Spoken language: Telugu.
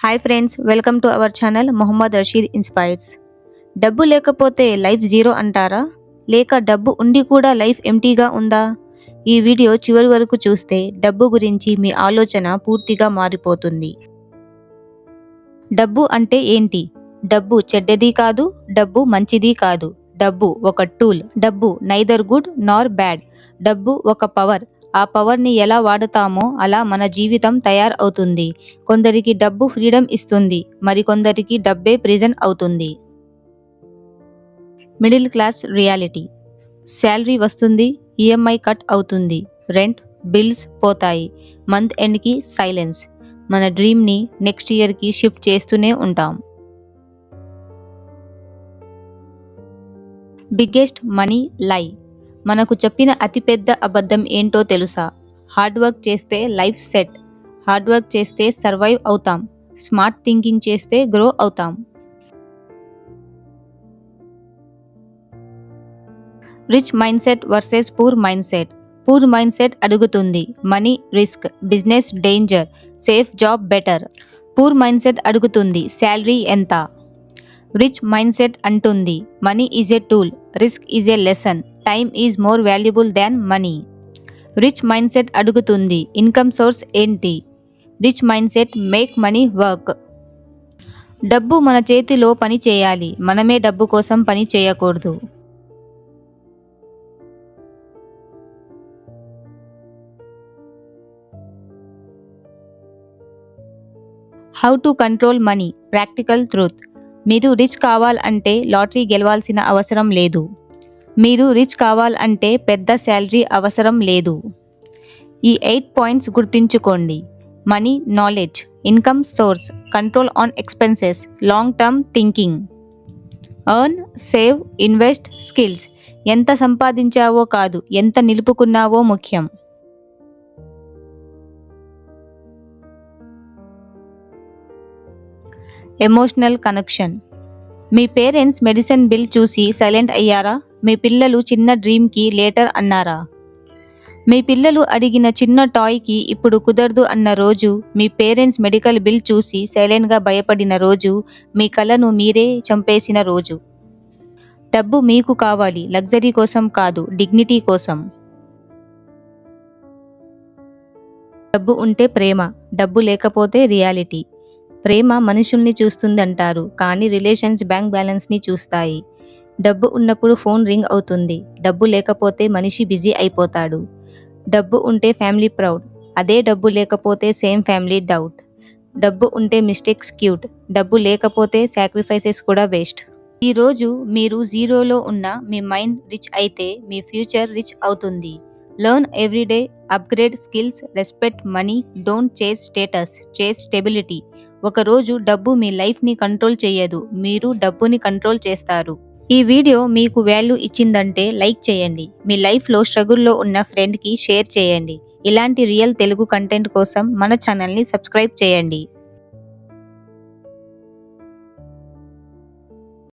Hi friends, welcome to our channel Mohammed Rashid inspires. డబ్బు లేకపోతే లైఫ్ జీరో అంటారా? లేక డబ్బు ఉండి కూడా లైఫ్ ఎంటీగా ఉందా? ఈ వీడియో చివరి వరకు చూస్తే డబ్బు గురించి మీ ఆలోచన పూర్తిగా మారిపోతుంది. డబ్బు అంటే ఏంటి? డబ్బు చెడ్డది కాదు, డబ్బు మంచిది కాదు. డబ్బు ఒక టూల్. డబ్బు నైదర్ గుడ్ నార్ బ్యాడ్. డబ్బు ఒక పవర్. ఆ పవర్ని ఎలా వాడుతామో అలా మన జీవితం తయారవుతుంది. కొందరికి డబ్బు ఫ్రీడమ్ ఇస్తుంది, మరికొందరికి డబ్బే ప్రిజన్ అవుతుంది. Middle class reality. శాలరీ వస్తుంది, ఈఎంఐ కట్ అవుతుంది, రెంట్, బిల్స్ పోతాయి, మంత్ ఎండ్కి సైలెన్స్. మన డ్రీమ్ని నెక్స్ట్ ఇయర్కి షిఫ్ట్ చేస్తూనే ఉంటాం. బిగ్గెస్ట్ మనీ లై. మనకు చెప్పిన అతిపెద్ద అబద్ధం ఏంటో తెలుసా? హార్డ్ వర్క్ చేస్తే లైఫ్ సెట్. హార్డ్ వర్క్ చేస్తే సర్వైవ్ అవుతాం. స్మార్ట్ థింకింగ్ చేస్తే గ్రో అవుతాం. Rich mind set versus poor mind set. Poor mind set అడుగుతుంది money risk, business danger, safe job better. Poor mind set అడుగుతుంది శాలరీ ఎంత. రిచ్ మైండ్ సెట్ అంటుంది money is a tool, risk is a lesson, time is more valuable than money. Rich mind set అడుగుతుంది ఇన్కమ్ సోర్స్ ఏంటి. Rich mind set make money work. డబ్బు మన చేతిలో పని చేయాలి, మనమే డబ్బు కోసం పని చేయకూడదు. How to control money practical truth. మీరు రిచ్ కావాలంటే లాటరీ గెలవాల్సిన అవసరం లేదు. మీరు రిచ్ కావాలంటే పెద్ద శాలరీ అవసరం లేదు. ఈ 8 పాయింట్స్ గుర్తుంచుకోండి. Money knowledge, income source, control on expenses, long term thinking. Earn, save, invest, skills. ఎంత సంపాదించావో కాదు, ఎంత నిలుపుకున్నావో ముఖ్యం. Emotional connection. మీ పేరెంట్స్ మెడిసిన్ బిల్ చూసి సైలెంట్ అయ్యారా? మీ పిల్లలు చిన్న డ్రీమ్కి లేటర్ అన్నారా? మీ పిల్లలు అడిగిన చిన్న టాయ్కి ఇప్పుడు కుదరదు అన్న రోజు, మీ పేరెంట్స్ మెడికల్ బిల్ చూసి సైలెంట్గా భయపడిన రోజు, మీ కలను మీరే చంపేసిన రోజు. డబ్బు మీకు కావాలి, లగ్జరీ కోసం కాదు, డిగ్నిటీ కోసం. డబ్బు ఉంటే ప్రేమ, డబ్బు లేకపోతే రియాలిటీ. ప్రేమ మనుషుల్ని చూస్తుందంటారు, కానీ రిలేషన్స్ బ్యాంక్ బ్యాలెన్స్ని చూస్తాయి. డబ్బు ఉన్నప్పుడు ఫోన్ రింగ్ అవుతుంది, డబ్బు లేకపోతే మనిషి బిజీ అయిపోతాడు. డబ్బు ఉంటే ఫ్యామిలీ ప్రౌడ్, అదే డబ్బు లేకపోతే సేమ్ ఫ్యామిలీ డౌట్. డబ్బు ఉంటే మిస్టేక్స్ క్యూట్, డబ్బు లేకపోతే సాక్రిఫైసెస్ కూడా వేస్ట్. ఈరోజు మీరు జీరోలో ఉన్న మీ మైండ్ రిచ్ అయితే మీ ఫ్యూచర్ రిచ్ అవుతుంది. Learn everyday, upgrade skills, respect money, don't చేస్ స్టేటస్, చేస్ స్టెబిలిటీ. ఒకరోజు డబ్బు మీ లైఫ్ని కంట్రోల్ చేయదు, మీరు డబ్బుని కంట్రోల్ చేస్తారు. ఈ వీడియో మీకు వాల్యూ ఇచ్చిందంటే లైక్ చేయండి. మీ లైఫ్లో స్ట్రగుల్లో ఉన్న ఫ్రెండ్కి షేర్ చేయండి. ఇలాంటి రియల్ తెలుగు కంటెంట్ కోసం మన ఛానల్ని సబ్స్క్రైబ్ చేయండి.